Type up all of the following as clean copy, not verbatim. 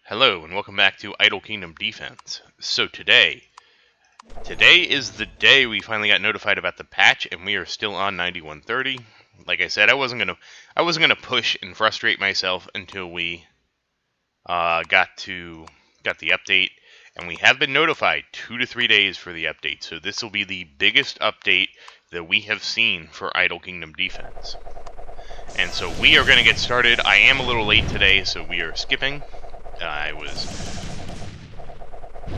Hello and welcome back to Idle Kingdom Defense. So today is the day we finally got notified about the patch, and we are still on 9130. Like I said, I wasn't gonna push and frustrate myself until we got the update, and we have been notified 2 to 3 days for the update. So this will be the biggest update that we have seen for Idle Kingdom Defense. And so we are going to get started. I am a little late today, so we are skipping. I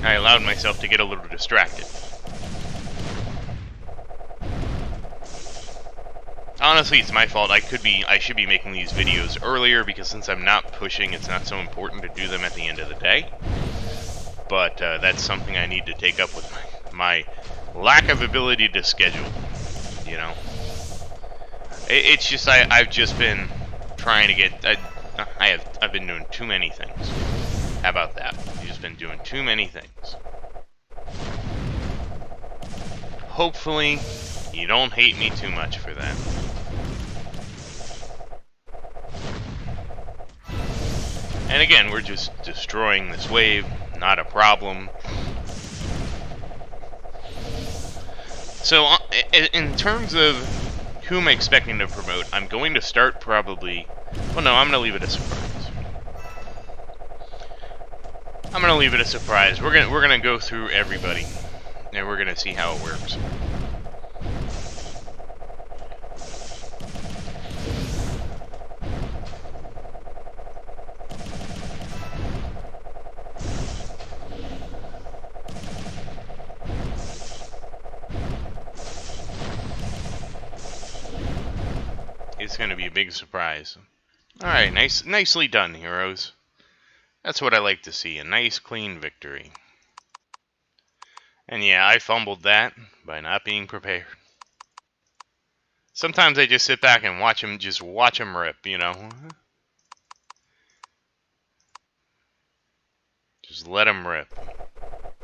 allowed myself to get a little distracted. Honestly, it's my fault. I should be making these videos earlier, because since I'm not pushing, it's not so important to do them at the end of the day. But that's something I need to take up with my lack of ability to schedule. You know, it's just I've just been trying to get. I've been doing too many things. How about that? I've just been doing too many things. Hopefully, you don't hate me too much for that. And again, we're just destroying this wave. Not a problem. So, in terms of who I'm expecting to promote, I'm going to start probably... Well, no, I'm going to leave it a surprise. I'm going to leave it a surprise. We're going to go through everybody, and we're going to see how it works. It's going to be a big surprise. Alright, nicely done, heroes. That's what I like to see, a nice, clean victory. And yeah, I fumbled that by not being prepared. Sometimes I just sit back and watch him rip, you know? Just let him rip.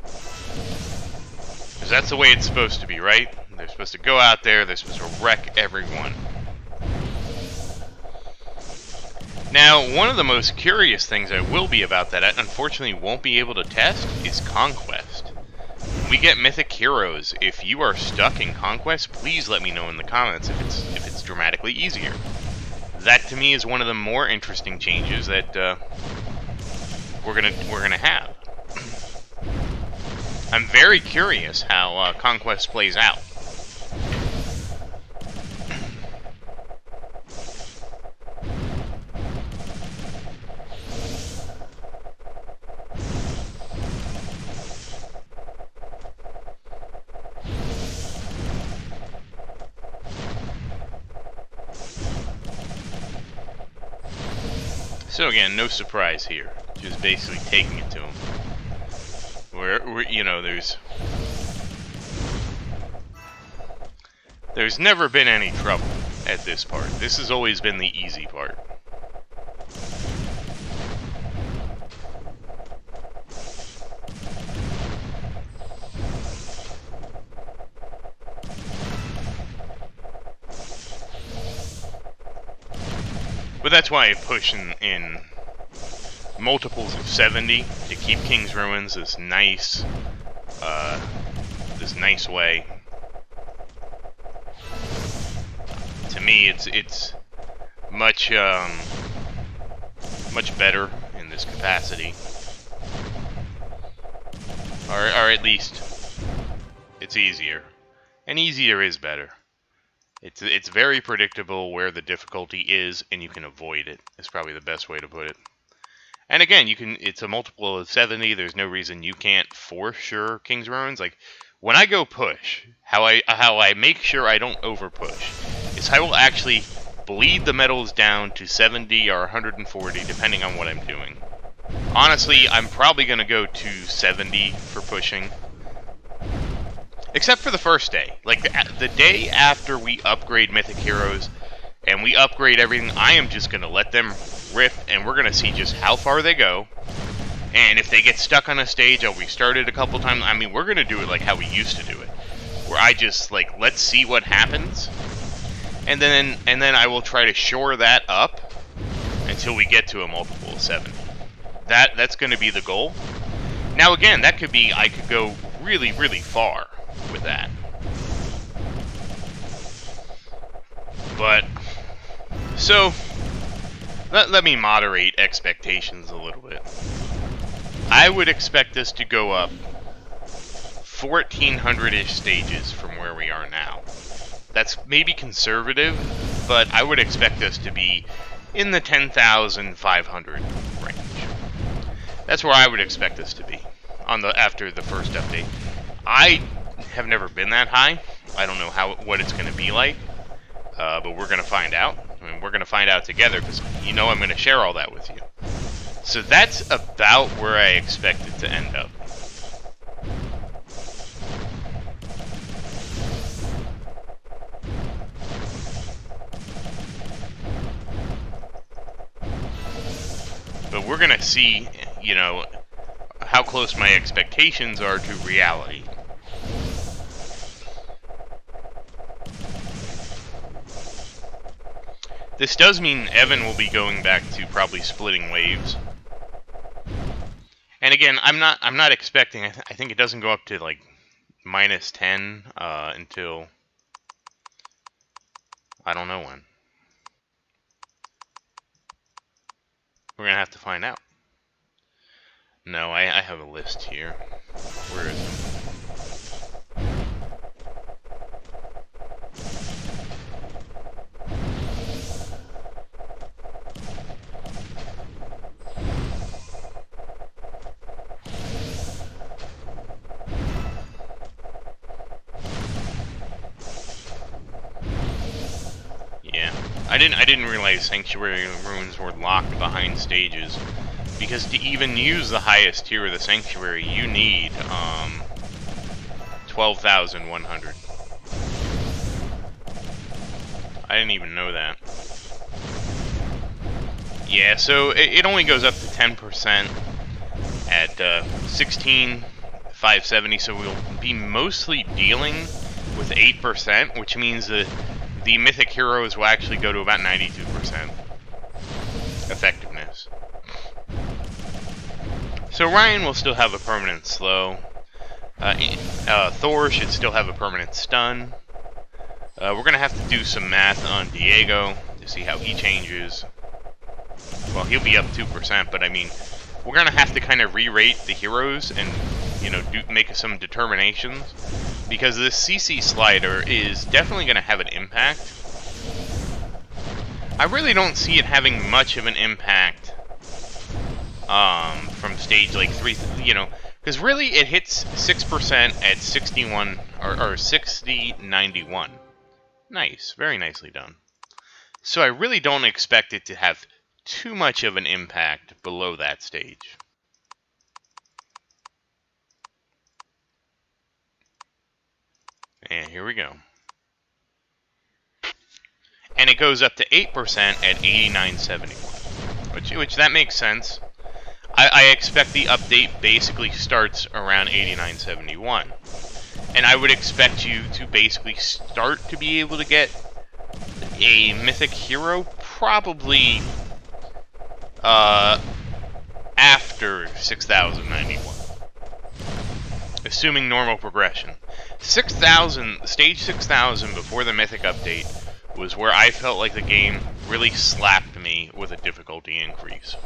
Because that's the way it's supposed to be, right? They're supposed to go out there, they're supposed to wreck everyone. Now, one of the most curious things I will be about that I unfortunately won't be able to test is Conquest. We get mythic heroes. If you are stuck in Conquest, please let me know in the comments if it's dramatically easier. That to me is one of the more interesting changes that we're gonna have. I'm very curious how Conquest plays out. So again, no surprise here. Just basically taking it to him. We're you know, there's never been any trouble at this part. This has always been the easy part. But that's why I push in multiples of 70 to keep King's Ruins this nice way. To me, it's much better in this capacity, or at least it's easier, and easier is better. It's very predictable where the difficulty is, and you can avoid it. It's probably the best way to put it. And again, it's a multiple of 70. There's no reason you can't for sure King's Ruins. Like when I go push, how I make sure I don't over push is I will actually bleed the metals down to 70 or 140 depending on what I'm doing. Honestly, I'm probably going to go to 70 for pushing. Except for the first day. Like, the day after we upgrade Mythic Heroes, and we upgrade everything, I am just going to let them rip, and we're going to see just how far they go. And if they get stuck on a stage, I'll restart it a couple times. I mean, we're going to do it like how we used to do it. Where I just, like, let's see what happens. And then I will try to shore that up until we get to a multiple of 70. That's going to be the goal. Now again, that could be, I could go really, really far with that. But, so, let me moderate expectations a little bit. I would expect us to go up 1,400-ish stages from where we are now. That's maybe conservative, but I would expect us to be in the 10,500 range. That's where I would expect us to be after the first update. I have never been that high. I don't know what it's going to be like, but we're going to find out. I mean, we're going to find out together because I'm going to share all that with you. So that's about where I expect it to end up. But we're going to see, how close my expectations are to reality. This does mean Evan will be going back to probably splitting waves. And again, I'm not expecting. I think it doesn't go up to like -10 until I don't know when. We're gonna have to find out. No, I have a list here. Where is it? Yeah, I didn't realize Sanctuary runes were locked behind stages, because to even use the highest tier of the Sanctuary, you need 12,100. I didn't even know that. Yeah, so it only goes up to 10% at 16,570, so we'll be mostly dealing with 8%, which means that the Mythic Heroes will actually go to about 92% effectiveness. So Ryan will still have a permanent slow. Thor should still have a permanent stun. We're going to have to do some math on Diego to see how he changes. Well, he'll be up 2%, but I mean, we're going to have to kind of re-rate the heroes and, make some determinations, because this CC slider is definitely going to have an impact. I really don't see it having much of an impact from stage like 3, because really it hits 6% at 61 or 6091. Nice, very nicely done. So I really don't expect it to have too much of an impact below that stage. And here we go. And it goes up to 8% at 8971, which that makes sense. I expect the update basically starts around 8971. And I would expect you to basically start to be able to get a mythic hero probably after 6091. Assuming normal progression. 6,000, stage 6,000 before the mythic update was where I felt like the game really slapped me with a difficulty increase.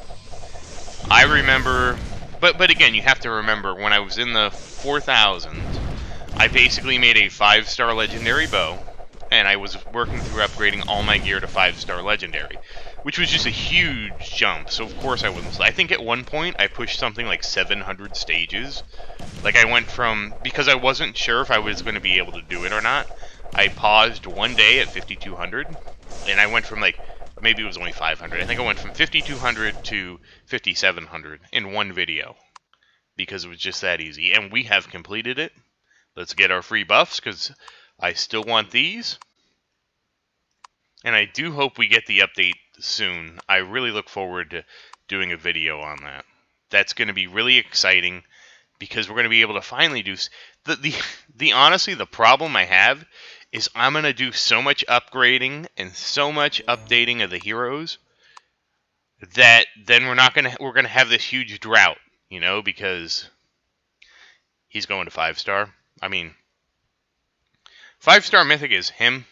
I remember, but again, you have to remember, when I was in the 4,000s, I basically made a 5-star legendary bow, and I was working through upgrading all my gear to 5-star legendary, which was just a huge jump, so of course I wasn't. I think at one point I pushed something like 700 stages. Like, I went from, because I wasn't sure if I was going to be able to do it or not, I paused one day at 5,200, and I went from, like, maybe it was only 500. I think I went from 5,200 to 5,700 in one video, because it was just that easy. And we have completed it. Let's get our free buffs, because I still want these. And I do hope we get the update soon. I really look forward to doing a video on that. That's going to be really exciting, because we're going to be able to finally do the honestly, the problem I have is I'm going to do so much upgrading and so much updating of the heroes that then we're gonna have this huge drought, because he's going to 5-star. I mean, 5-star mythic is him.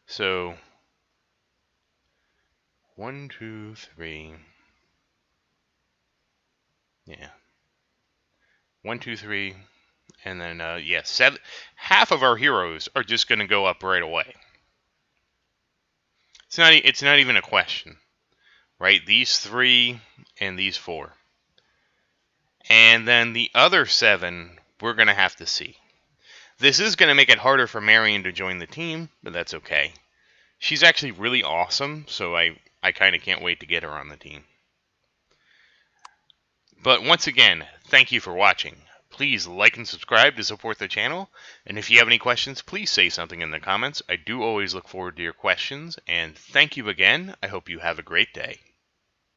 So 1, 2, 3. Yeah. 1, 2, 3. And then, seven. Half of our heroes are just going to go up right away. It's not even a question, right? These 3 and these 4. And then the other 7, we're going to have to see. This is going to make it harder for Marion to join the team, but that's okay. She's actually really awesome, so I kind of can't wait to get her on the team. But once again, thank you for watching. Please like and subscribe to support the channel. And if you have any questions, please say something in the comments. I do always look forward to your questions. And thank you again. I hope you have a great day.